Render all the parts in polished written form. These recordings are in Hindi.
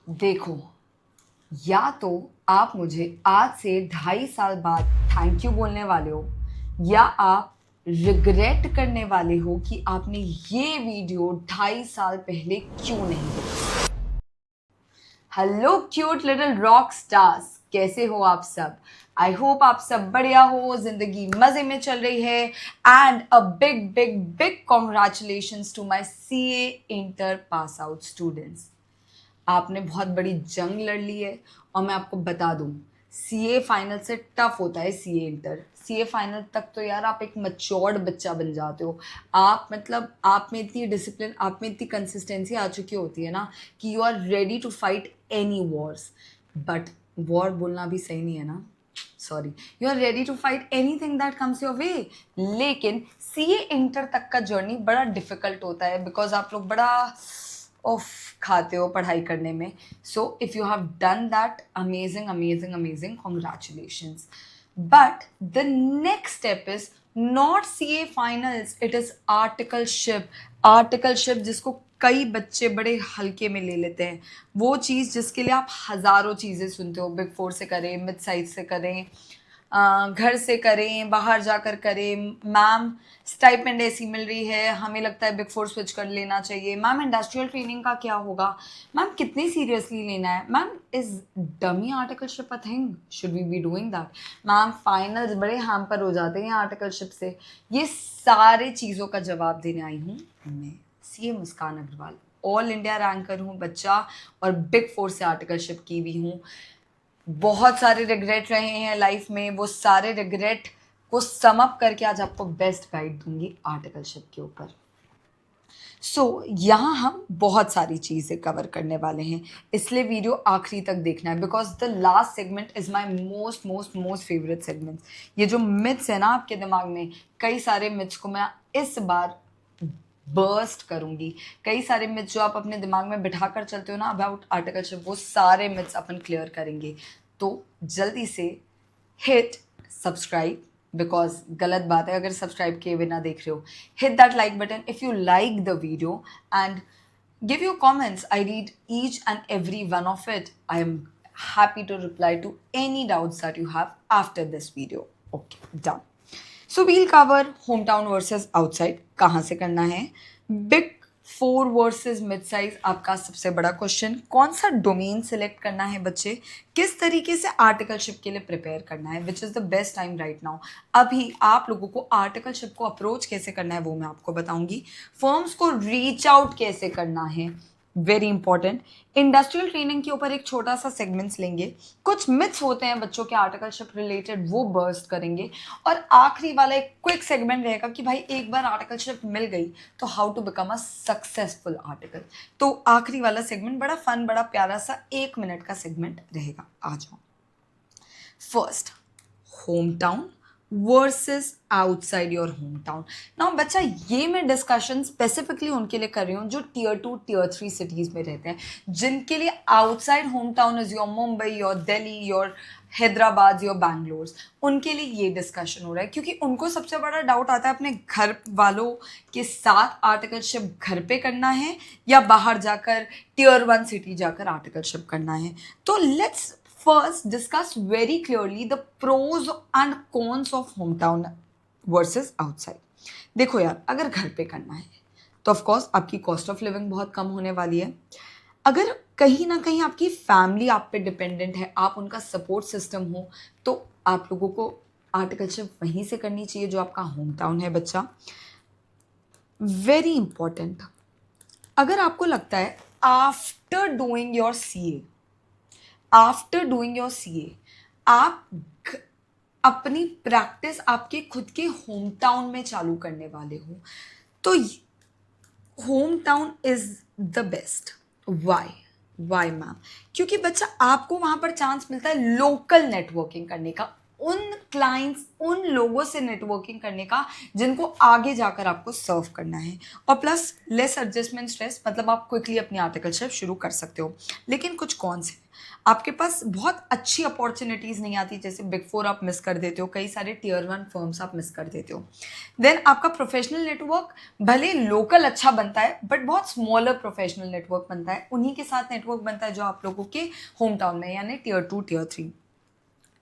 देखो, या तो आप मुझे आज से 2.5 साल बाद थैंक यू बोलने वाले हो, या आप रिग्रेट करने वाले हो कि आपने ये वीडियो 2.5 साल पहले क्यों नहीं देखा। Hello cute little rock stars, कैसे हो आप सब। आई होप आप सब बढ़िया हो, जिंदगी मजे में चल रही है। And a big big big congratulations to my CA inter pass out students. आपने बहुत बड़ी जंग लड़ ली है। और मैं आपको बता दूं, सीए फाइनल से टफ होता है सीए इंटर। सीए फाइनल तक तो यार आप एक मच्योर्ड बच्चा बन जाते हो। आप मतलब आप में इतनी डिसिप्लिन, आप में इतनी कंसिस्टेंसी आ चुकी होती है ना कि you are ready to fight any wars. But war बोलना भी सही नहीं है ना, sorry, you are ready to fight anything that comes your way. लेकिन सीए इंटर तक का जर्नी बड़ा डिफिकल्ट होता है बिकॉज आप लोग बड़ा ऑफ खाते हो पढ़ाई करने में। So if you have done that, amazing amazing amazing, congratulations. But the next step is not CA finals, it is articleship. Articleship जिसको कई बच्चे बड़े हल्के में ले लेते हैं, वो चीज़ जिसके लिए आप हज़ारों चीज़ें सुनते हो, बिग फोर से करें, मिड साइज से करें, घर से करें, बाहर जाकर करें, मैम स्टाइपेंड ऐसी मिल रही है, हमें लगता है बिग फोर स्विच कर लेना चाहिए, मैम इंडस्ट्रियल ट्रेनिंग का क्या होगा, मैम कितनी सीरियसली लेना है, ma'am is dummy articleship a thing, should we be doing that, ma'am finals बड़े हैम्पर हो जाते हैं आर्टिकलशिप से। ये सारे चीज़ों का जवाब देने आई हूँ मैं, सीए मुस्कान अग्रवाल। ऑल इंडिया रैंकर हूँ बच्चा, और बिग फोर से आर्टिकलशिप की भी हूँ। बहुत सारे रिग्रेट रहे हैं लाइफ में, वो सारे रिग्रेट को सम अप करके आज आपको बेस्ट गाइड दूंगी आर्टिकलशिप के ऊपर। यहाँ हम बहुत सारी चीज़ें कवर करने वाले हैं, इसलिए वीडियो आखिरी तक देखना है because the last segment is my most most most favourite segment. ये जो मिथ्स है ना आपके दिमाग में, कई सारे मिथ्स को मैं इस बार बर्स्ट करूंगी। कई सारे मिथ्स जो आप अपने दिमाग में बिठा कर चलते हो ना अबाउट आर्टिकलशिप, वो सारे मिथ्स अपन क्लियर करेंगे। तो जल्दी से हिट सब्सक्राइब, बिकॉज गलत बात है अगर सब्सक्राइब किए बिना देख रहे हो। Hit that like button if you like the video and give your comments. I read each and every one of it. I am happy to reply to any doubts that you have after this video. Okay, done. So we'll cover hometown versus outside. कहाँ से करना है, big four versus mid size आपका सबसे बड़ा क्वेश्चन, कौन सा डोमेन सिलेक्ट करना है बच्चे, किस तरीके से आर्टिकलशिप के लिए प्रिपेयर करना है, which is the best time right now. अभी आप लोगों को आर्टिकलशिप को अप्रोच कैसे करना है वो मैं आपको बताऊंगी। फर्म्स को रीच आउट कैसे करना है, वेरी इंपॉर्टेंट। इंडस्ट्रियल ट्रेनिंग के ऊपर एक छोटा सा सेगमेंट्स लेंगे, कुछ मिथ्स होते हैं बच्चों के आर्टिकलशिप रिलेटेड, वो बर्स्ट करेंगे। और आखिरी वाला एक क्विक सेगमेंट रहेगा कि भाई एक बार आर्टिकलशिप मिल गई तो how to become a successful article. तो आखिरी वाला सेगमेंट बड़ा फन, बड़ा प्यारा सा 1 मिनट का सेगमेंट रहेगा। आ जाओ। First, home town versus outside your home town. Now बच्चा, ये मैं डिस्कशन स्पेसिफिकली उनके लिए कर रही हूँ जो टियर 2 टियर 3 सिटीज में रहते हैं, जिनके लिए outside home town is your Mumbai, your Delhi, your Hyderabad, your Bangalore. उनके लिए ये डिस्कशन हो रहा है क्योंकि उनको सबसे बड़ा डाउट आता है अपने घर वालों के साथ आर्टिकलशिप घर पे करना है या बाहर जाकर टियर 1 सिटी जाकर आर्टिकलशिप करना है। तो let's first discuss very clearly the pros and cons of hometown versus outside। देखो यार, अगर घर पे करना है तो ऑफ कोर्स आपकी कॉस्ट ऑफ लिविंग बहुत कम होने वाली है। अगर कहीं ना कहीं आपकी फैमिली आप पे डिपेंडेंट है, आप उनका सपोर्ट सिस्टम हो, तो आप लोगों को आर्टिकलशिप वहीं से करनी चाहिए जो आपका होम टाउन है बच्चा। वेरी इंपॉर्टेंट, अगर आपको लगता है after doing your CA, after doing your CA आप अपनी प्रैक्टिस आपके खुद के होम टाउन में चालू करने वाले हो, तो home town is the best. Why ma'am? क्योंकि बच्चा आपको वहां पर चांस मिलता है लोकल नेटवर्किंग करने का, उन क्लाइंट्स, उन लोगों से नेटवर्किंग करने का जिनको आगे जाकर आपको सर्व करना है। और प्लस लेस एडजस्टमेंट स्ट्रेस, मतलब आप क्विकली अपनी आर्टिकलशिप शुरू कर सकते हो। लेकिन कुछ कौन से आपके पास बहुत अच्छी अपॉर्चुनिटीज़ नहीं आती, जैसे बिग फोर आप मिस कर देते हो, कई सारे टियर वन फर्म्स आप मिस कर देते हो। देन आपका प्रोफेशनल नेटवर्क भले लोकल अच्छा बनता है बट बहुत स्मॉलर प्रोफेशनल नेटवर्क बनता है, उन्हीं के साथ नेटवर्क बनता है जो आप लोगों के होम टाउन में, यानी tier two tier three.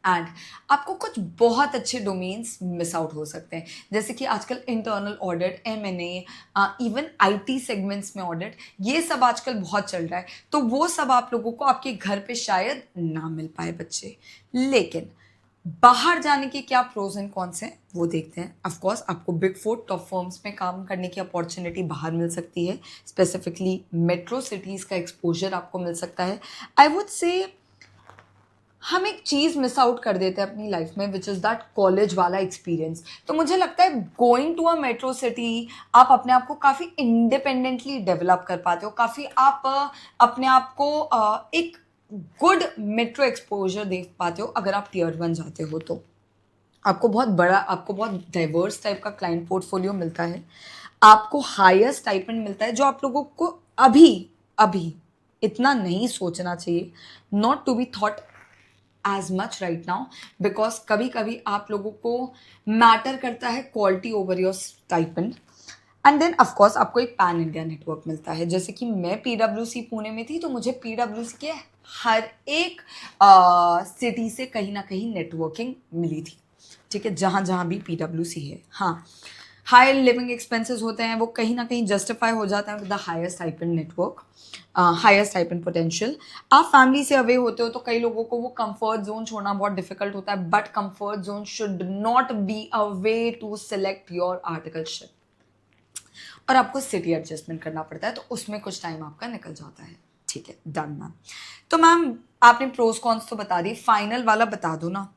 And आपको कुछ बहुत अच्छे डोमेन्स मिस आउट हो सकते हैं, जैसे कि आजकल internal audit, M&A, even IT segments में ऑडिट, ये सब आजकल बहुत चल रहा है। तो वो सब आप लोगों को आपके घर पे शायद ना मिल पाए बच्चे। लेकिन बाहर जाने के क्या प्रोज एंड कॉन्स हैं वो देखते हैं। ऑफ कोर्स आपको बिग फोर टॉप फर्म्स में काम करने की अपॉर्चुनिटी बाहर मिल सकती है, स्पेसिफिकली मेट्रो सिटीज़ का एक्सपोजर आपको मिल सकता है। आई वुड से हम एक चीज़ मिस आउट कर देते हैं अपनी लाइफ में, विच इज़ दैट कॉलेज वाला एक्सपीरियंस। तो मुझे लगता है going to a metro city आप अपने आप को काफ़ी इंडिपेंडेंटली डेवलप कर पाते हो, काफ़ी आप अपने आप को एक गुड मेट्रो एक्सपोजर दे पाते हो। अगर आप टियर वन जाते हो तो आपको बहुत बड़ा, आपको बहुत डाइवर्स टाइप का क्लाइंट पोर्टफोलियो मिलता है, आपको हायर स्टाइपेंड मिलता है, जो आप लोगों को अभी अभी इतना नहीं सोचना चाहिए, not to be thought as much right now, because कभी कभी आप लोगों को मैटर करता है quality over your stipend. And then of course आपको एक पैन इंडिया नेटवर्क मिलता है, जैसे कि मैं PwC पुणे में थी तो मुझे PwC के हर एक सिटी से कहीं ना कहीं नेटवर्किंग मिली थी, ठीक है, जहाँ जहाँ भी PwC है। हाँ, हाई लिविंग एक्सपेंसेस होते हैं, वो कहीं ना कहीं जस्टिफाई हो जाता है with the higher stipend network, higher stipend potential. आप फैमिली से अवे होते हो तो कई लोगों को वो कंफर्ट जोन छोड़ना बहुत डिफिकल्ट होता है, but comfort zone should not be a way to select your articleship. और आपको सिटी एडजस्टमेंट करना पड़ता है, तो उसमें कुछ टाइम आपका निकल जाता है। ठीक है, डन मैम। तो मैम आपने प्रोज कॉन्स तो बता दी, फाइनल वाला बता दो ना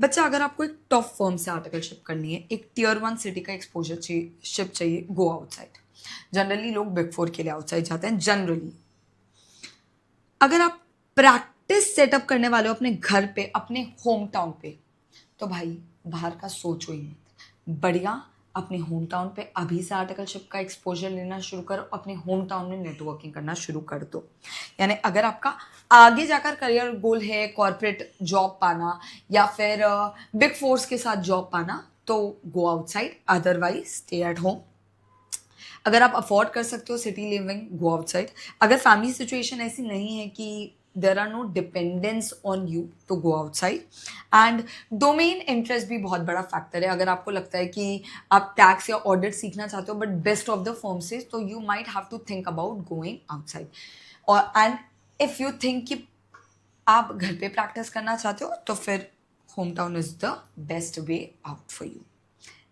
बच्चा। अगर आपको एक टॉप फर्म से आर्टिकलशिप करनी है, एक टियर वन सिटी का एक्सपोजर शिप चाहिए, गो आउटसाइड। जनरली लोग बिग फोर के लिए आउटसाइड जाते हैं जनरली। अगर आप प्रैक्टिस सेटअप करने वाले हो अपने घर पे, अपने होम टाउन पे, तो भाई बाहर का सोचो ही मत, बढ़िया अपने होम टाउन पे अभी से आर्टिकलशिप का एक्सपोजर लेना शुरू करो, अपने होम टाउन में नेटवर्किंग करना शुरू कर दो। यानी अगर आपका आगे जाकर करियर गोल है कॉर्पोरेट जॉब पाना या फिर बिग फोर्स के साथ जॉब पाना, तो go outside, otherwise stay at home. अगर आप अफोर्ड कर सकते हो सिटी लिविंग, गो आउटसाइड। अगर फैमिली सिचुएशन ऐसी नहीं है कि there are no dependence on you, तो go outside. And domain interest भी बहुत बड़ा फैक्टर है। अगर आपको लगता है कि आप टैक्स या ऑडिट सीखना चाहते हो but best of the firm से, तो you might have to think about going outside. और एंड इफ यू थिंक कि आप घर पे प्रैक्टिस करना चाहते हो, तो फिर home town is the best way out for you.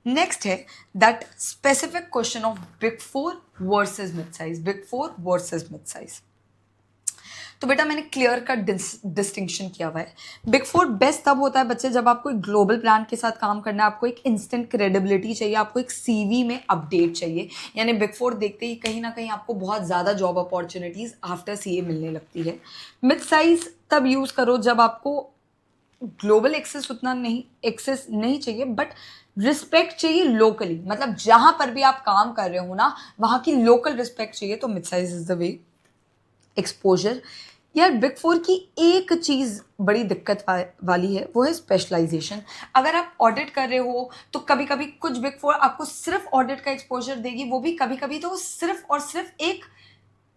Next है that specific question of big four versus mid size, big four versus mid size. तो बेटा मैंने क्लियर कट डिस्टिंक्शन किया हुआ है। बिग फोर बेस्ट तब होता है बच्चे जब आपको एक ग्लोबल प्लान के साथ काम करना है, आपको एक इंस्टेंट क्रेडिबिलिटी चाहिए, आपको एक CV में अपडेट चाहिए। यानी बिग फोर देखते ही कहीं ना कहीं आपको बहुत ज़्यादा जॉब अपॉर्चुनिटीज़ आफ्टर CA मिलने लगती है। मिड साइज तब यूज़ करो जब आपको ग्लोबल एक्सेस नहीं चाहिए, बट रिस्पेक्ट चाहिए लोकली, मतलब जहां पर भी आप काम कर रहे हो ना वहां की लोकल रिस्पेक्ट चाहिए, तो mid size is the way. Exposure, यार बिग फोर की एक चीज़ बड़ी दिक्कत वाली है, वो है स्पेशलाइजेशन। अगर आप ऑडिट कर रहे हो तो कभी कभी कुछ बिग फोर आपको सिर्फ ऑडिट का एक्सपोजर देगी, वो भी कभी कभी तो सिर्फ और सिर्फ एक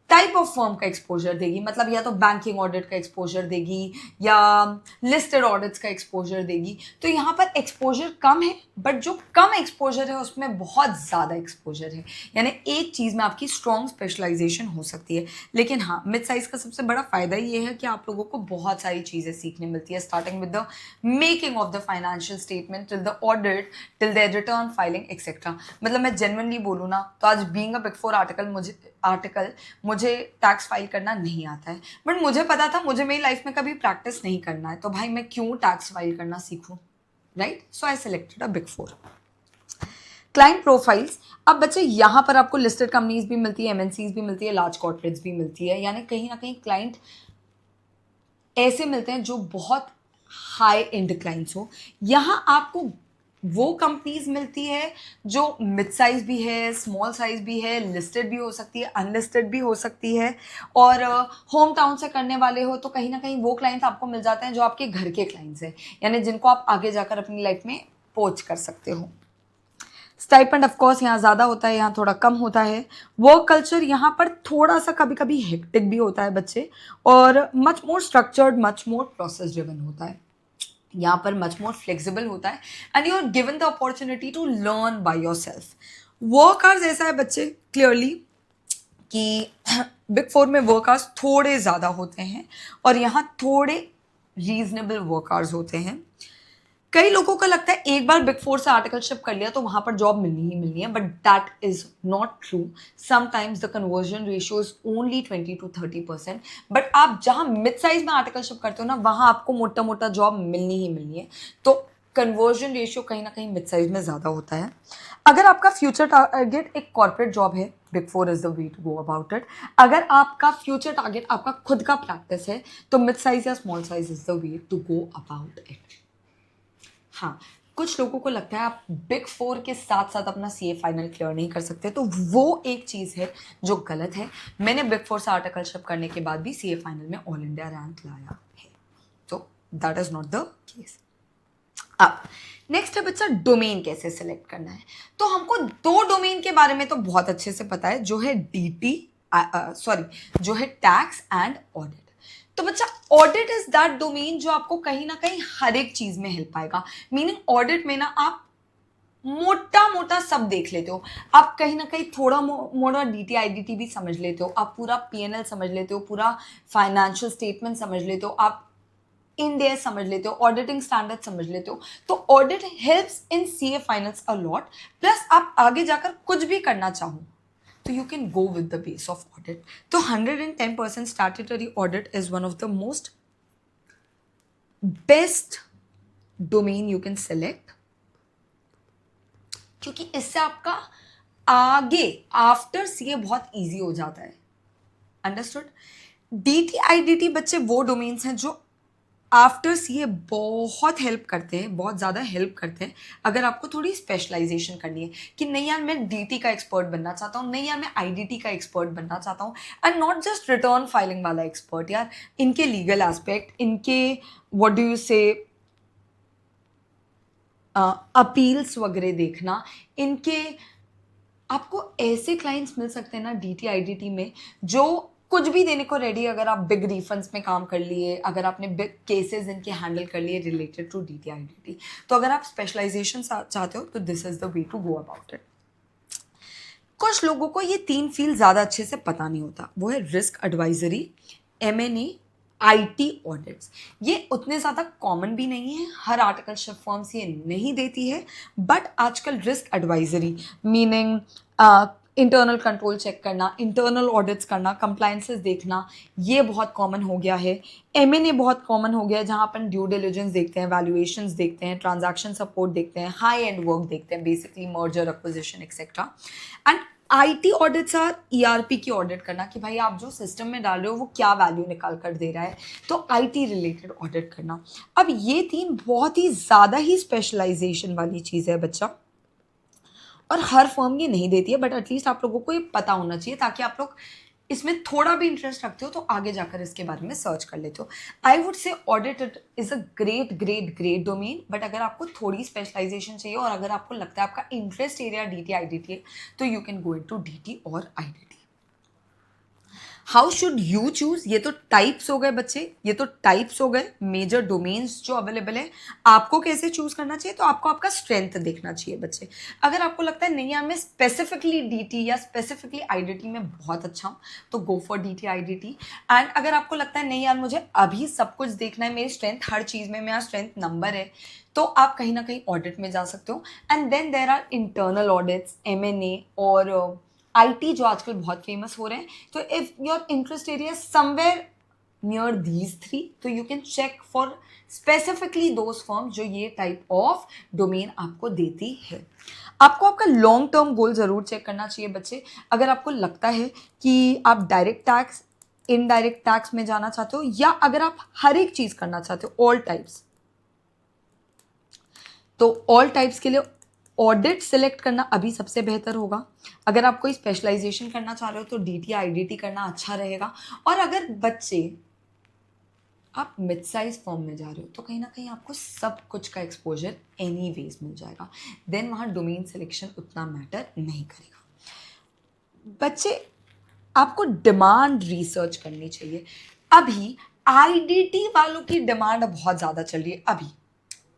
टाइप ऑफ फर्म का एक्सपोजर देगी, मतलब या तो बैंकिंग ऑडिट का एक्सपोजर देगी या लिस्टेड ऑडिट्स का एक्सपोजर देगी। तो यहाँ पर एक्सपोजर कम है, बट जो कम एक्सपोजर है उसमें बहुत ज़्यादा एक्सपोजर है। यानी एक चीज़ में आपकी स्ट्रॉन्ग स्पेशलाइजेशन हो सकती है। लेकिन हाँ, मिड साइज का सबसे बड़ा फायदा ये है कि आप लोगों को बहुत सारी चीज़ें सीखने मिलती है, starting with the making of the financial statement till the audit till the return filing etcetera. मतलब मैं जेन्युइनली बोलूँ ना तो आज बीइंग अ बिग फोर मुझे टैक्स फाइल करना नहीं आता है, बट मुझे पता था मुझे मेरी लाइफ में कभी प्रैक्टिस नहीं करना है, तो भाई मैं क्यों टैक्स फाइल करना सीखूं, right? So I selected a big four. Client profiles, अब बच्चे यहाँ पर आपको लिस्टेड कंपनीज भी मिलती है, MNCs भी मिलती है, लार्ज कॉर्पोरेट्स भी मिलती है। यानी कहीं ना कहीं क्लाइंट ऐसे मिलते हैं जो बहुत हाई एंड क्लाइंट्स हो। यहाँ आपको वो कंपनीज मिलती है जो मिड साइज भी है, स्मॉल साइज भी है, लिस्टेड भी हो सकती है, अनलिस्टेड भी हो सकती है, और होम टाउन से करने वाले हो तो कहीं ना कहीं वो क्लाइंट्स आपको मिल जाते हैं जो आपके घर के क्लाइंट्स हैं, यानी जिनको आप आगे जाकर अपनी लाइफ में पोच कर सकते हो। स्टाइपेंड ऑफ कोर्स यहाँ ज़्यादा होता है, यहाँ थोड़ा कम होता है। वर्क कल्चर यहाँ पर थोड़ा सा कभी कभी हेक्टिक भी होता है बच्चे, और much more structured, much more process driven होता है। यहाँ पर मच मोर फ्लेक्सिबल होता है, and you are given the opportunity to learn by yourself. Work hours ऐसा है बच्चे क्लियरली कि बिग फोर में वर्क आवर्स थोड़े ज़्यादा होते हैं, और यहाँ थोड़े रीजनेबल वर्क आवर्स होते हैं। कई लोगों को लगता है एक बार बिग फोर से आर्टिकलशिप कर लिया तो वहां पर जॉब मिलनी ही मिलनी है, but that is not true. Sometimes the conversion ratio is only 20 to 30%, but आप जहां मिड साइज में आर्टिकलशिप करते हो ना, वहां आपको मोटा मोटा जॉब मिलनी ही मिलनी है। तो कन्वर्जन रेशियो कहीं ना कहीं मिड साइज में ज़्यादा होता है। अगर आपका फ्यूचर टारगेट एक कॉर्पोरेट जॉब है, big four is the way to go about it. अगर आपका फ्यूचर टारगेट आपका खुद का प्रैक्टिस है, तो मिड साइज या small size is the way to go about it. हाँ, कुछ लोगों को लगता है आप बिग फोर के साथ साथ अपना सीए फाइनल क्लियर नहीं कर सकते, तो वो एक चीज़ है जो गलत है। मैंने बिग फोर से आर्टिकलशिप करने के बाद भी सीए फाइनल में ऑल इंडिया रैंक लाया है, तो that is not the case. अब नेक्स्ट है बच्चा, डोमेन कैसे सिलेक्ट करना है। तो हमको दो डोमेन के बारे में तो बहुत अच्छे से पता है, जो है डीटी, जो है टैक्स एंड ऑडिट। तो बच्चा ऑडिट इज दैट डोमेन जो आपको कहीं ना कहीं हर एक चीज में हेल्प आएगा। मीनिंग ऑडिट में ना आप मोटा मोटा सब देख लेते हो, आप कहीं ना कहीं थोड़ा मोड़ा डीटी आईडीटी भी समझ लेते हो, आप पूरा पीएनएल समझ लेते हो, पूरा फाइनेंशियल स्टेटमेंट समझ लेते हो, आप इंडिया समझ लेते हो, ऑडिटिंग स्टैंडर्ड समझ लेते हो। तो audit helps in CA finals a lot. Plus आप आगे जाकर कुछ भी करना चाहो तो you can go with the base of audit. तो 110% statutory audit is one of the most best domain you can select, क्योंकि इससे आपका आगे आफ्टर सीए बहुत इजी हो जाता है। अंडरस्टूड? डीटी आईडीटी बच्चे वो डोमेन्स हैं जो आफ्टर सीए बहुत हेल्प करते हैं, बहुत ज़्यादा हेल्प करते हैं अगर आपको थोड़ी स्पेशलाइजेशन करनी है कि नहीं यार मैं डीटी का एक्सपर्ट बनना चाहता हूँ, नहीं यार मैं आईडीटी का एक्सपर्ट बनना चाहता हूँ, and not just return filing वाला एक्सपर्ट, यार इनके लीगल एस्पेक्ट, इनके व्हाट डू यू से अपील्स वगैरह देखना, इनके आपको ऐसे क्लाइंट्स मिल सकते हैं ना डीटी आईडीटी में जो कुछ भी देने को रेडी। अगर आप बिग रिफंड्स में काम कर लिए, अगर आपने बिग केसेस इनके हैंडल कर लिए रिलेटेड टू डीटी आईडीटी, तो अगर आप स्पेशलाइजेशन चाहते हो तो this is the way to go about it. कुछ लोगों को ये तीन फील्ड ज़्यादा अच्छे से पता नहीं होता, वो है risk advisory, MNA, IT audits. ये उतने ज़्यादा कॉमन भी नहीं है, हर आर्टिकलशिप फर्म्स ये नहीं देती है, बट आजकल risk advisory meaning internal control check करना, इंटरनल ऑडिट्स करना, कंप्लायंसेस देखना, ये बहुत कॉमन हो गया है। एमएनए बहुत कॉमन हो गया है, जहाँ अपन ड्यू डिलिजेंस देखते हैं, वैल्यूएशंस देखते हैं, ट्रांजैक्शन सपोर्ट देखते हैं, हाई एंड वर्क देखते हैं, basically merger acquisition etcetera. And IT audits or ERP की ऑडिट करना कि भाई आप जो सिस्टम में डाल रहे हो वो क्या वैल्यू निकाल कर दे रहा है, तो आईटी रिलेटेड ऑडिट करना। अब ये तीन बहुत ही ज़्यादा ही स्पेशलाइजेशन वाली चीज़ है बच्चा, और हर फर्म ये नहीं देती है, बट एटलीस्ट आप लोगों को ये पता होना चाहिए ताकि आप लोग इसमें थोड़ा भी इंटरेस्ट रखते हो तो आगे जाकर इसके बारे में सर्च कर लेते हो। I would say audit is a great great great domain, but अगर आपको थोड़ी स्पेशलाइजेशन चाहिए और अगर आपको लगता है आपका इंटरेस्ट एरिया डीटी आईडीटी है, तो you can go into DT और IDT. How should you choose, ये तो टाइप्स हो गए बच्चे, ये तो टाइप्स हो गए मेजर डोमेन्स जो अवेलेबल है। आपको कैसे चूज करना चाहिए, तो आपको आपका स्ट्रेंथ देखना चाहिए बच्चे। अगर आपको लगता है नहीं यार मैं स्पेसिफिकली डीटी या स्पेसिफिकली आईडीटी में बहुत अच्छा हूँ, तो go for DT IDT. And अगर आपको लगता है नहीं यार मुझे अभी सब कुछ देखना है, मेरी स्ट्रेंथ हर चीज़ में, मेरा स्ट्रेंथ नंबर है, तो आप कहीं ना कहीं ऑडिट में जा सकते हो। And then there are internal audits, MNA और आईटी जो आजकल बहुत फेमस हो रहे हैं। तो if your interest area somewhere near these three, तो you can check for specifically those firm जो ये टाइप ऑफ डोमेन आपको देती है। आपको आपका लॉन्ग टर्म गोल जरूर चेक करना चाहिए बच्चे। अगर आपको लगता है कि आप डायरेक्ट टैक्स, इनडायरेक्ट टैक्स में जाना चाहते हो, या अगर आप हर एक चीज़ करना चाहते हो, ऑल टाइप्स, तो ऑल टाइप्स के लिए ऑडिट सिलेक्ट करना अभी सबसे बेहतर होगा। अगर आप कोई स्पेशलाइजेशन करना चाह रहे हो तो डीटी आईडीटी करना अच्छा रहेगा। और अगर बच्चे आप मिड साइज फॉर्म में जा रहे हो तो कहीं ना कहीं आपको सब कुछ का एक्सपोजर एनीवेज मिल जाएगा, देन वहाँ डोमेन सिलेक्शन उतना मैटर नहीं करेगा। बच्चे आपको डिमांड रिसर्च करनी चाहिए। अभी आईडीटी वालों की डिमांड बहुत ज़्यादा चल रही है। अभी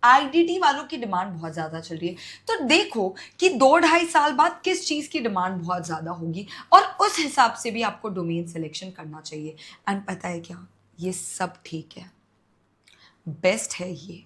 आईडीटी वालों की डिमांड बहुत ज़्यादा चल रही है, तो देखो कि 2-2.5 साल बाद किस चीज़ की डिमांड बहुत ज़्यादा होगी और उस हिसाब से भी आपको डोमेन सिलेक्शन करना चाहिए। एंड पता है क्या, ये सब ठीक है, बेस्ट है ये।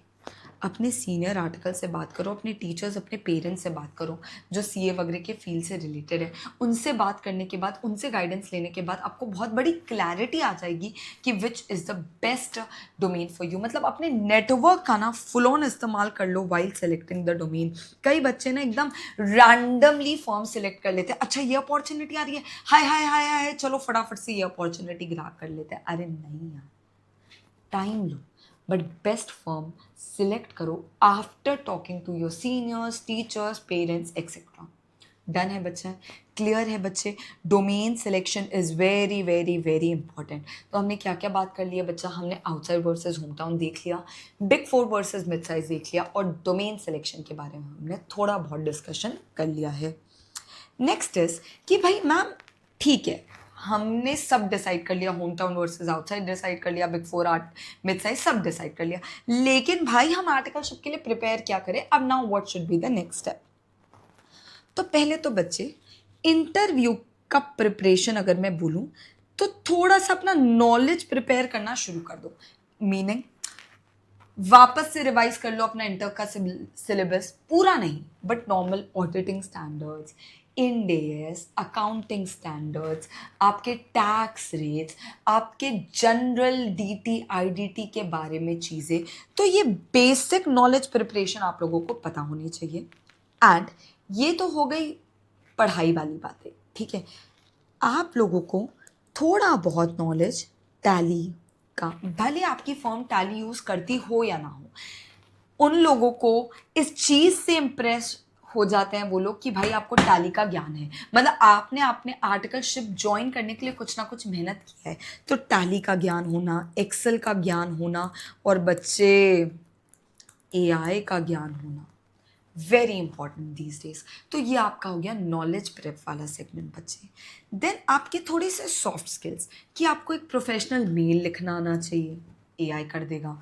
अपने सीनियर आर्टिकल से बात करो, अपने टीचर्स, अपने पेरेंट्स से बात करो जो सीए वगैरह के फील्ड से रिलेटेड है। उनसे बात करने के बाद, उनसे गाइडेंस लेने के बाद आपको बहुत बड़ी क्लैरिटी आ जाएगी कि which is the best domain for you. मतलब अपने नेटवर्क का ना फुल ऑन इस्तेमाल कर लो वाइल सेलेक्टिंग द डोमेन। कई बच्चे ना एकदम रैंडमली फॉर्म सेलेक्ट कर लेते हैं, अच्छा ये अपॉर्चुनिटी आ रही है, हाय हाय हाय हाय चलो फटाफट से ये अपॉर्चुनिटी ग्रैब कर लेते हैं। अरे नहीं यार, टाइम लो, बट बेस्ट फर्म सिलेक्ट करो after talking to your seniors, teachers, parents etcetera. Done है बच्चा, क्लियर है बच्चे। Domain selection is very very very important. तो हमने क्या क्या बात कर लिया बच्चा, हमने आउटसाइड वर्सेस होम टाउन देख लिया, बिग 4 वर्सेस मिड साइज देख लिया, और डोमेन सिलेक्शन के बारे में हमने थोड़ा बहुत डिस्कशन कर लिया है। नेक्स्ट इज कि भाई मैम ठीक है, हमने सब डिसाइड कर लिया, home town versus outside decide कर लिया, बिग 4 आर्ट मिड साइज सब डिसाइड कर लिया, लेकिन भाई हम आर्टिकलशिप के लिए प्रिपेयर क्या करें? अब now what should be the next step? तो पहले तो बच्चे इंटरव्यू का प्रिपरेशन अगर मैं बोलूं तो थोड़ा सा अपना नॉलेज प्रिपेयर करना शुरू कर दो। मीनिंग वापस से रिवाइज कर लो अपना इंटर का सिलेबस, पूरा नहीं but normal auditing standards, Ind AS, accounting standards, आपके टैक्स रेट्स, आपके जनरल डीटी आईडीटी के बारे में चीज़ें। तो ये बेसिक नॉलेज प्रिपरेशन आप लोगों को पता होनी चाहिए। एंड ये तो हो गई पढ़ाई वाली बातें, ठीक है। आप लोगों को थोड़ा बहुत नॉलेज टैली का, भले आपकी फर्म टैली यूज करती हो या ना हो, उन लोगों को इस चीज से इम्प्रेस हो जाते हैं वो लोग कि भाई आपको टैली का ज्ञान है, मतलब आपने अपने आर्टिकलशिप ज्वाइन करने के लिए कुछ ना कुछ मेहनत की है। तो टैली का ज्ञान होना, एक्सेल का ज्ञान होना, और बच्चे एआई का ज्ञान होना वेरी इंपॉर्टेंट दीज डेज। तो ये आपका हो गया नॉलेज प्रेप वाला सेगमेंट बच्चे। देन आपके थोड़े से सॉफ्ट स्किल्स, कि आपको एक प्रोफेशनल मेल लिखना आना चाहिए, एआई कर देगा।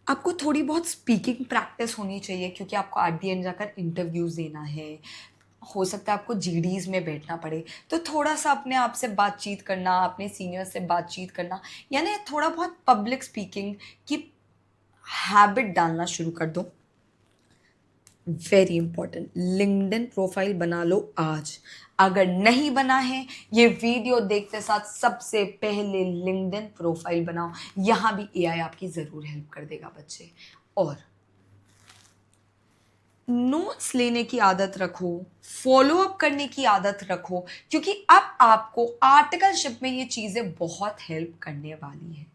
आपको थोड़ी बहुत स्पीकिंग प्रैक्टिस होनी चाहिए क्योंकि आपको एट द एंड जाकर इंटरव्यूज देना है, हो सकता है आपको जीडीज में बैठना पड़े, तो थोड़ा सा अपने आप से बातचीत करना, अपने सीनियर से बातचीत करना, यानी थोड़ा बहुत पब्लिक स्पीकिंग की हैबिट डालना शुरू कर दो। वेरी इंपॉर्टेंट, लिंक्डइन प्रोफाइल बना लो आज। अगर नहीं बना है, ये वीडियो देखते साथ सबसे पहले लिंक्डइन प्रोफाइल बनाओ। यहां भी एआई आपकी जरूर हेल्प कर देगा बच्चे। और नोट्स लेने की आदत रखो, फॉलो अप करने की आदत रखो, क्योंकि अब आपको आर्टिकलशिप में ये चीजें बहुत हेल्प करने वाली है।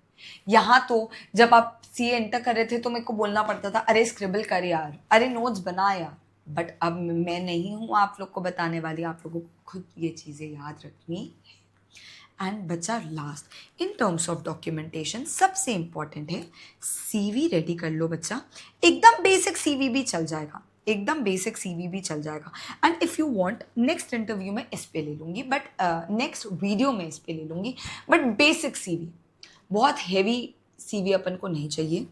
यहां तो जब आप सीए एंटर कर रहे थे तो मेरे को बोलना पड़ता था, अरे स्क्रिबल कर यार, अरे नोट्स बना यार। बट अब मैं नहीं हूं आप लोग को बताने वाली, आप लोगों को खुद ये चीजें याद रखनी है। एंड बच्चा last in terms of documentation सबसे इंपॉर्टेंट है, सीवी रेडी कर लो बच्चा। एकदम बेसिक सीवी भी चल जाएगा, एकदम बेसिक सीवी भी चल जाएगा। And if you want next interview में इस पे ले लूँगी, बट नेक्स्ट वीडियो में इस पे ले लूँगी, बट बेसिक सीवी, बहुत हैवी सीवी अपन को नहीं चाहिए।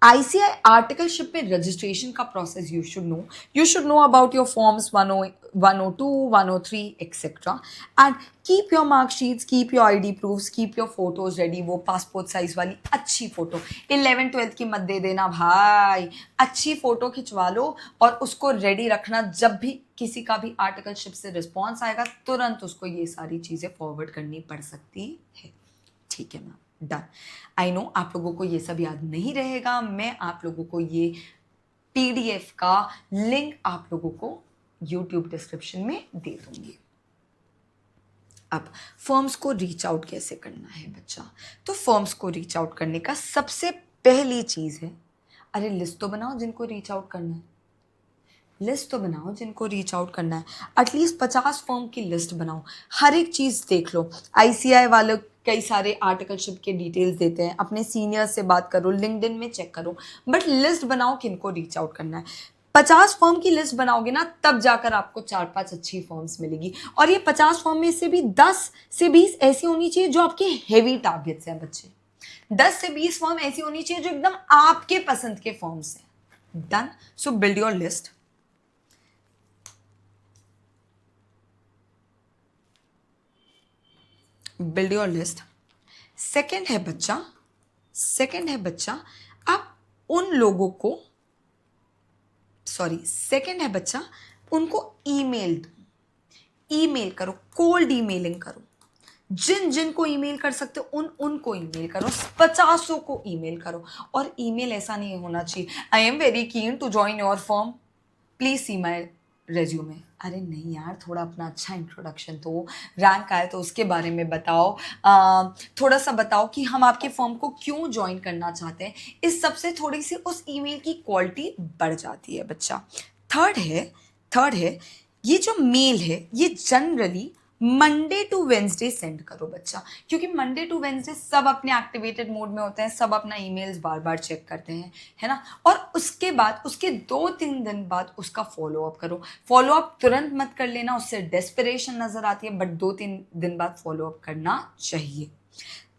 आईसीआई आर्टिकलशिप में रजिस्ट्रेशन का process you should know about your forms 102, 103 etcetera. And keep your marksheets, keep your ID proofs, keep your photos ready. वो पासपोर्ट साइज वाली अच्छी फोटो 11th-12th की मत दे देना भाई, अच्छी फोटो खिंचवा लो और उसको रेडी रखना। जब भी किसी का भी आर्टिकलशिप से रिस्पॉन्स आएगा तुरंत उसको ये सारी चीज़ें फॉरवर्ड करनी पड़ सकती है। ठीक है मैम, डन। आई नो आप लोगों को ये सब याद नहीं रहेगा, मैं आप लोगों को ये पीडीएफ का लिंक आप लोगों को यूट्यूब डिस्क्रिप्शन में दे दूंगी। अब फर्म्स को रीच आउट कैसे करना है बच्चा, तो फर्म्स को रीच आउट करने का सबसे पहली चीज़ है अरे लिस्ट तो बनाओ जिनको रीच आउट करना है, लिस्ट तो बनाओ जिनको रीच आउट करना है। एटलीस्ट 50 फर्म की लिस्ट बनाओ, हर एक चीज़ देख लो। आईसीआई वाले कई सारे आर्टिकलशिप के डिटेल्स देते हैं, अपने सीनियर्स से बात करो, लिंक्डइन में चेक करो, बट लिस्ट बनाओ किनको रीच आउट करना है। 50 फर्म की लिस्ट बनाओगे ना, तब जाकर आपको 4-5 अच्छी फर्म्स मिलेगी। और ये 50 फर्म में से भी 10 से 20 ऐसी होनी चाहिए जो आपके हेवी टारगेट्स हैं बच्चे। 10 से 20 फर्म ऐसी होनी चाहिए जो एकदम आपके पसंद के फर्म्स हैं। Done. So build your list. Build your list. Second है बच्चा, आप उन लोगों को, सेकेंड है बच्चा, उनको ईमेल दो, ईमेल करो, कोल्ड ईमेलिंग करो। जिनको ईमेल कर सकते हो उनको ईमेल करो, 50 को ईमेल करो। और ईमेल ऐसा नहीं होना चाहिए, I am very keen to join your firm, please see my resume. अरे नहीं यार, थोड़ा अपना अच्छा इंट्रोडक्शन दो, रैंक आए तो उसके बारे में बताओ, थोड़ा सा बताओ कि हम आपके फर्म को क्यों ज्वाइन करना चाहते हैं। इस सबसे थोड़ी सी उस ईमेल की क्वालिटी बढ़ जाती है बच्चा। थर्ड है ये जो मेल है ये generally Monday to Wednesday send करो बच्चा, क्योंकि मंडे टू वेंसडे सब अपने एक्टिवेटेड मोड में होते हैं, सब अपना ईमेल्स बार बार चेक करते हैं, है ना। और उसके बाद उसके 2-3 दिन बाद उसका फॉलोअप करो। फॉलोअप तुरंत मत कर लेना, उससे डेस्परेशन नजर आती है, बट 2-3 दिन बाद फॉलोअप करना चाहिए।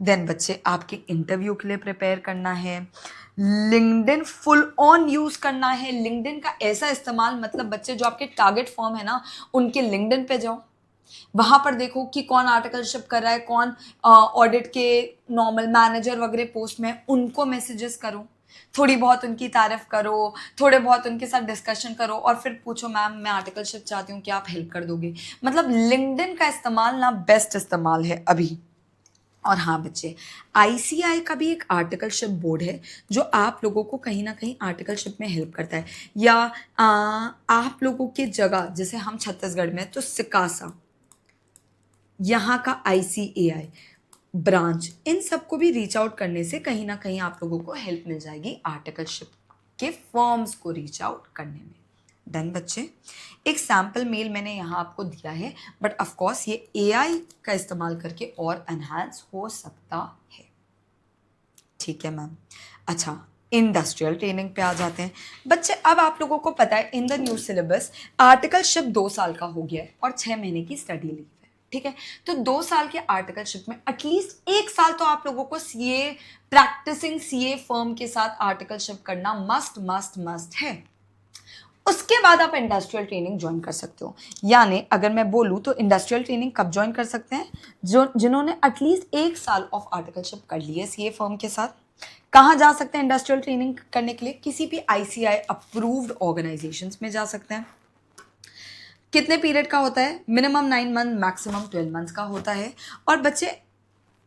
देन बच्चे, आपके इंटरव्यू के लिए प्रिपेयर करना है, लिंक्डइन फुल ऑन यूज करना है। लिंक्डइन का ऐसा इस्तेमाल, मतलब बच्चे जो आपके टारगेट फर्म है ना, उनके लिंक्डइन पे जाओ, वहां पर देखो कि कौन आर्टिकलशिप कर रहा है, कौन ऑडिट के नॉर्मल मैनेजर वगैरह पोस्ट में, उनको मैसेजेस करो, थोड़ी बहुत उनकी तारीफ करो, थोड़े बहुत उनके साथ डिस्कशन करो, और फिर पूछो मैम मैं आर्टिकलशिप चाहती हूँ, क्या आप हेल्प कर दोगे। मतलब लिंक्डइन का इस्तेमाल ना बेस्ट इस्तेमाल है अभी। और हाँ बच्चे, आईसीआई का भी एक आर्टिकलशिप बोर्ड है जो आप लोगों को कहीं ना कहीं आर्टिकलशिप में हेल्प करता है। या आप लोगों की जगह, जैसे हम छत्तीसगढ़ में तो सिकासा, यहाँ का आईसीएआई ब्रांच, इन सबको भी रीच आउट करने से कहीं ना कहीं आप लोगों को हेल्प मिल जाएगी आर्टिकलशिप के फॉर्म्स को रीच आउट करने में। डन बच्चे। एक सैम्पल मेल मैंने यहाँ आपको दिया है, बट ऑफ कोर्स ये एआई का इस्तेमाल करके और एनहांस हो सकता है। ठीक है मैम। अच्छा, इंडस्ट्रियल ट्रेनिंग पे आ जाते हैं बच्चे। अब आप लोगों को पता है in the new syllabus articleship 2 साल का हो गया है और 6 महीने की स्टडी लीव है, ठीक है। तो 2 साल के आर्टिकलशिप में एटलीस्ट 1 साल तो आप लोगों को सीए प्रैक्टिसिंग सीए फर्म के साथ आर्टिकलशिप करना मस्ट मस्ट मस्ट है। उसके बाद आप इंडस्ट्रियल ट्रेनिंग ज्वाइन कर सकते हो। यानी अगर मैं बोलूँ तो इंडस्ट्रियल ट्रेनिंग कब ज्वाइन कर सकते हैं, जो जिन्होंने एटलीस्ट 1 साल ऑफ आर्टिकलशिप कर ली है सीए फर्म के साथ। कहाँ जा सकते हैं इंडस्ट्रियल ट्रेनिंग करने के लिए, किसी भी आईसीआई अप्रूव्ड ऑर्गेनाइजेशंस में जा सकते हैं। कितने पीरियड का होता है, मिनिमम 9 मंथ, मैक्सिमम 12 मंथ्स का होता है। और बच्चे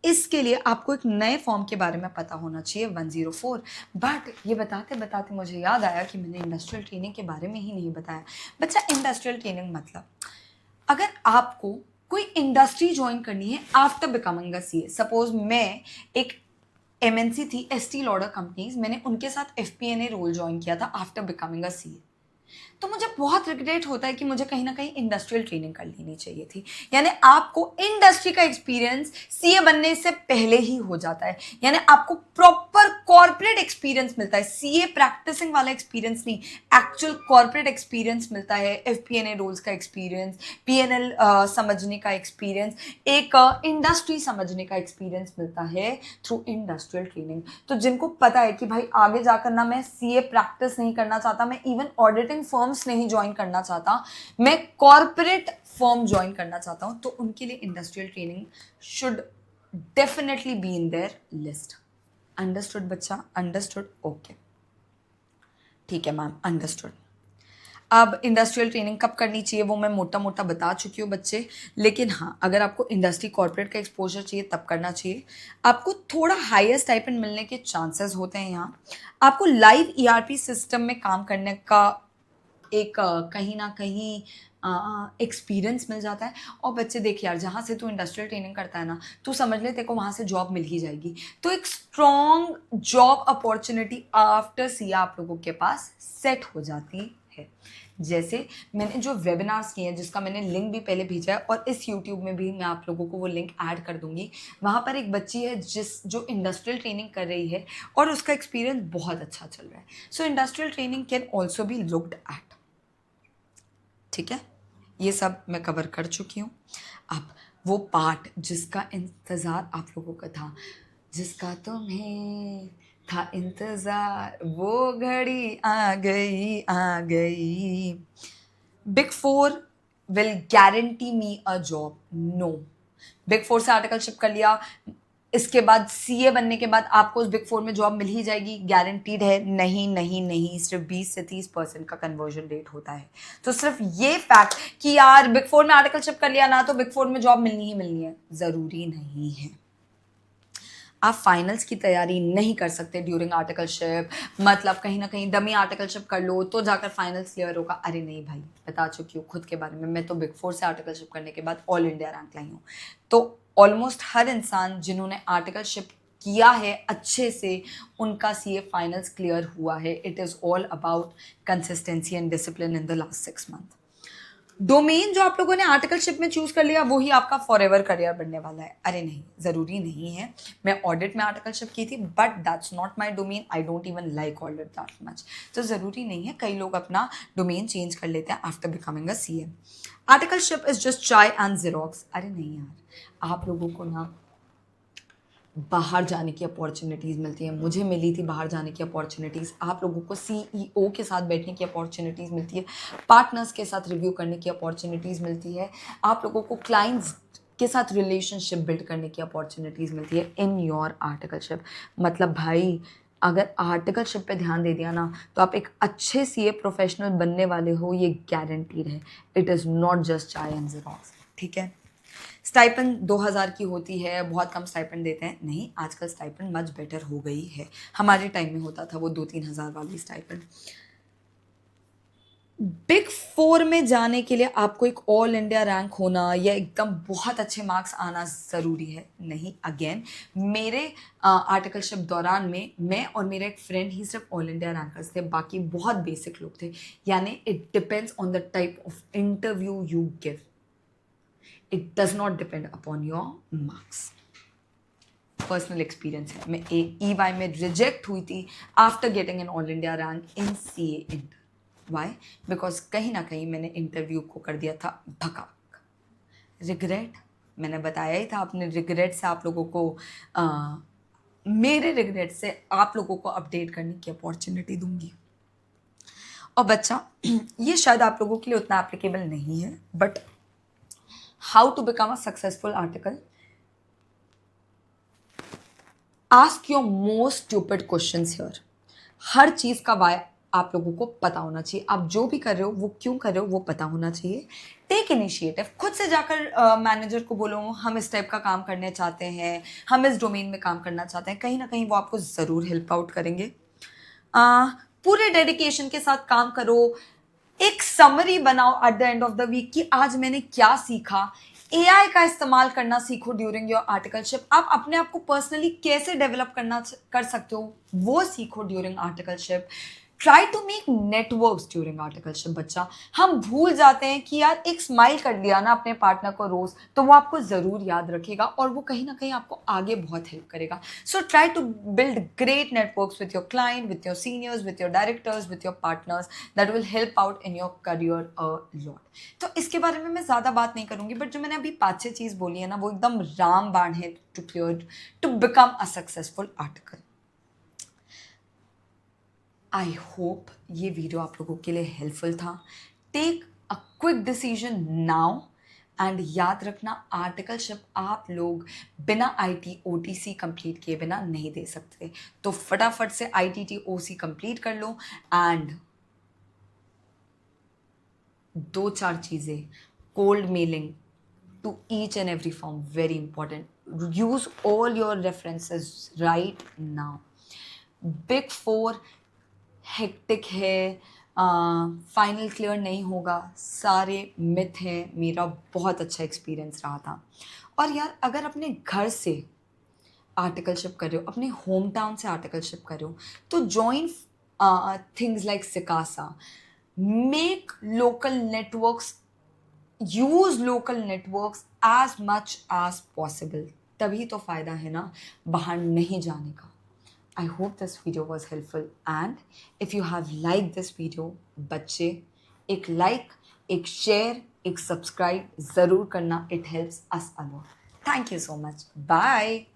इसके लिए आपको एक नए फॉर्म के बारे में पता होना चाहिए, 104। बट ये बताते बताते मुझे याद आया कि मैंने इंडस्ट्रियल ट्रेनिंग के बारे में ही नहीं बताया। बच्चा इंडस्ट्रियल ट्रेनिंग मतलब, अगर आपको कोई इंडस्ट्री ज्वाइन करनी है after becoming a CA, suppose मैं एक एमएनसी थी एसटी लॉडर कंपनीज, मैंने उनके साथ एफपीएनए रोल ज्वाइन किया था आफ्टर बिकमिंग अ सीए, तो मुझे बहुत रिग्रेट होता है कि मुझे कहीं ना कहीं इंडस्ट्रियल ट्रेनिंग कर लेनी चाहिए थी। यानी आपको इंडस्ट्री का एक्सपीरियंस सीए बनने से पहले ही हो जाता है, यानी आपको प्रॉपर कॉर्पोरेट एक्सपीरियंस मिलता है। सीए प्रैक्टिसिंग वाला एक्सपीरियंस नहीं, एक्चुअल कॉर्पोरेट एक्सपीरियंस मिलता है, एफपीएनए रोल्स का एक्सपीरियंस, पीएनएल समझने का एक्सपीरियंस, एक इंडस्ट्री समझने का एक्सपीरियंस मिलता है थ्रू इंडस्ट्रियल ट्रेनिंग। तो जिनको पता है कि भाई आगे जाकर ना मैं सीए प्रैक्टिस नहीं करना चाहता, मैं इवन ऑडिटिंग फर्म्स नहीं ज्वाइन करना चाहता, मैं कॉर्पोरेट फर्म ज्वाइन करना चाहता हूं, तो उनके लिए industrial training should definitely be in their list. Understood बच्चा, अंडरस्टूड, ओके ठीक है मैम, अंडरस्टूड। अब इंडस्ट्रियल ट्रेनिंग कब करनी चाहिए वो मैं मोटा मोटा बता चुकी हूँ बच्चे, लेकिन हाँ अगर आपको इंडस्ट्री कॉर्पोरेट का एक्सपोजर चाहिए तब करना चाहिए। आपको थोड़ा हाईएस्ट स्टाइपेंड मिलने के चांसेस होते हैं यहाँ। आपको लाइव ईआरपी सिस्टम में काम करने का एक कहीं ना कहीं एक्सपीरियंस मिल जाता है। और बच्चे देख यार, जहाँ से तू इंडस्ट्रियल ट्रेनिंग करता है ना, तू समझ ले तेरे को वहाँ से जॉब मिल ही जाएगी। तो एक स्ट्रॉन्ग जॉब अपॉर्चुनिटी आफ्टर सी आप लोगों के पास सेट हो जाती है। जैसे मैंने जो वेबिनार्स किए हैं, जिसका मैंने लिंक भी पहले भेजा है और इस यूट्यूब में भी मैं आप लोगों को वो लिंक ऐड कर दूंगी। वहाँ पर एक बच्ची है जो इंडस्ट्रियल ट्रेनिंग कर रही है और उसका एक्सपीरियंस बहुत अच्छा चल रहा है। सो industrial training can also be looked at. ठीक है, ये सब मैं कवर कर चुकी हूँ। अब वो पार्ट जिसका इंतज़ार आप लोगों का था, जिसका तुम्हें था इंतज़ार, वो घड़ी आ गई आ गई। Big four will guarantee me a job? No. Big four से आर्टिकलशिप कर लिया, इसके बाद सीए बनने के बाद आपको उस बिग फोर में जॉब मिल ही जाएगी, गारंटीड है? नहीं नहीं नहीं, सिर्फ 20 से 30% का कन्वर्जन रेट होता है। तो सिर्फ ये फैक्ट कि यार बिग फोर में आर्टिकलशिप कर लिया ना तो बिग फोर में जॉब मिलनी ही मिलनी है, जरूरी नहीं है। आप फाइनल्स की तैयारी नहीं कर सकते ड्यूरिंग आर्टिकलशिप, मतलब कहीं ना कहीं डमी आर्टिकलशिप कर लो तो जाकर फाइनल्स क्लियर होगा। अरे नहीं भाई, बता चुकी हूँ खुद के बारे में, मैं तो बिग फोर से आर्टिकलशिप करने के बाद ऑल इंडिया रैंक लाई हूँ। तो ऑलमोस्ट हर इंसान जिन्होंने आर्टिकलशिप किया है अच्छे से, उनका सीए फाइनल्स क्लियर हुआ है। It is all about consistency and discipline in the last 6 month. Domain जो आप लोगों ने आर्टिकलशिप में चूज कर लिया वही आपका फॉरएवर करियर बनने वाला है। अरे नहीं, जरूरी नहीं है। मैं ऑडिट में आर्टिकलशिप की थी, but that's not my domain. I don't even like audit that much. तो जरूरी नहीं है, कई लोग अपना डोमेन चेंज कर लेते हैं after becoming a CA. Articleship is just चाय एंड जेरोक्स। अरे नहीं यार, आप लोगों को ना बाहर जाने की अपॉर्चुनिटीज़ मिलती है। मुझे मिली थी बाहर जाने की अपॉर्चुनिटीज़, आप लोगों को सीईओ के साथ बैठने की अपॉर्चुनिटीज़ मिलती है, पार्टनर्स के साथ रिव्यू करने की अपॉर्चुनिटीज़ मिलती है, आप लोगों को क्लाइंट्स के साथ रिलेशनशिप बिल्ड करने की अपॉर्चुनिटीज़ मिलती है इन योर आर्टिकलशिप। मतलब भाई, अगर आर्टिकलशिप पे ध्यान दे दिया ना तो आप एक अच्छे सीए प्रोफेशनल बनने वाले हो, ये गारंटीड है। इट इज़ नॉट जस्ट चाय एंड ज़ेरॉक्स। ठीक है, स्टाइपेंड 2000 की होती है, बहुत कम स्टाइपेंड देते हैं। नहीं, आजकल स्टाइपेंड मच बेटर हो गई है। हमारे टाइम में होता था वो 2-3 हज़ार वाली स्टाइपेंड। बिग फोर में जाने के लिए आपको एक ऑल इंडिया रैंक होना या एकदम बहुत अच्छे मार्क्स आना ज़रूरी है? नहीं। अगेन, मेरे आर्टिकलशिप दौरान में मैं और मेरा एक फ्रेंड ही सिर्फ ऑल इंडिया रैंकर्स थे, बाकी बहुत बेसिक लोग थे। यानी it depends on the type of interview you give, it does not depend upon your marks. Personal experience है, मैं EY में रिजेक्ट हुई थी after getting an all India rank in CA inter. Why? Because कहीं ना कहीं मैंने इंटरव्यू को कर दिया था भकाक। रिग्रेट, मैंने बताया ही था अपने रिग्रेट से आप लोगों को मेरे रिग्रेट से आप लोगों को अपडेट करने की अपॉर्चुनिटी दूंगी। और बच्चा, ये शायद आप लोगों के लिए उतना एप्लीकेबल नहीं है, but how to become a successful article, ask your most stupid questions here. हर चीज़ का वाई आप लोगों को पता होना चाहिए। आप जो भी कर रहे हो वो क्यों कर रहे हो वो पता होना चाहिए। टेक इनिशिएटिव, खुद से जाकर मैनेजर को बोलो हम इस टाइप का काम करने चाहते हैं, हम इस डोमेन में काम करना चाहते हैं। कहीं ना कहीं वो आपको ज़रूर हेल्प आउट करेंगे। पूरे डेडिकेशन के साथ काम करो। एक समरी बनाओ at the end of the week कि आज मैंने क्या सीखा। एआई का इस्तेमाल करना सीखो ड्यूरिंग योर आर्टिकलशिप। आप अपने आप को पर्सनली कैसे डेवलप कर सकते हो वो सीखो during articleship. Try to make networks during articleship. बच्चा, हम भूल जाते हैं कि यार एक स्माइल कर दिया ना अपने पार्टनर को रोज, तो वो आपको जरूर याद रखेगा और वो कहीं ना कहीं आपको आगे बहुत हेल्प करेगा। So try to build great networks with your client, with your seniors, with your directors, with your partners. That will help out in your career a lot. तो इसके बारे में मैं ज़्यादा बात नहीं करूंगी, बट जो मैंने अभी 5-6 चीज़ बोली है ना, वो एकदम रामबाण है to clear to become a successful article. I hope ये वीडियो आप लोगों के लिए हेल्पफुल था। Take a quick decision now and याद रखना, आर्टिकलशिप आप लोग बिना ITOTC कंप्लीट किए बिना नहीं दे सकते। तो फटाफट से ITTOC कंप्लीट कर लो। एंड 2-4 चीज़ें, cold mailing to each and every firm, very important. Use all your references right now. Big Four hectic है, फाइनल क्लियर नहीं होगा, सारे मिथ हैं, मेरा बहुत अच्छा एक्सपीरियंस रहा था। और यार अगर अपने घर से आर्टिकलशिप कर रहे हो, अपने होम टाउन से आर्टिकलशिप कर रहे हो, तो जॉइन थिंग्स लाइक सिकासा, make local networks, use local networks as much as possible. तभी तो फायदा है ना बाहर नहीं जाने का। I hope this video was helpful, and if you have liked this video, बच्चे एक like, एक share, एक subscribe ज़रूर करना, it helps us a lot. Thank you so much. Bye.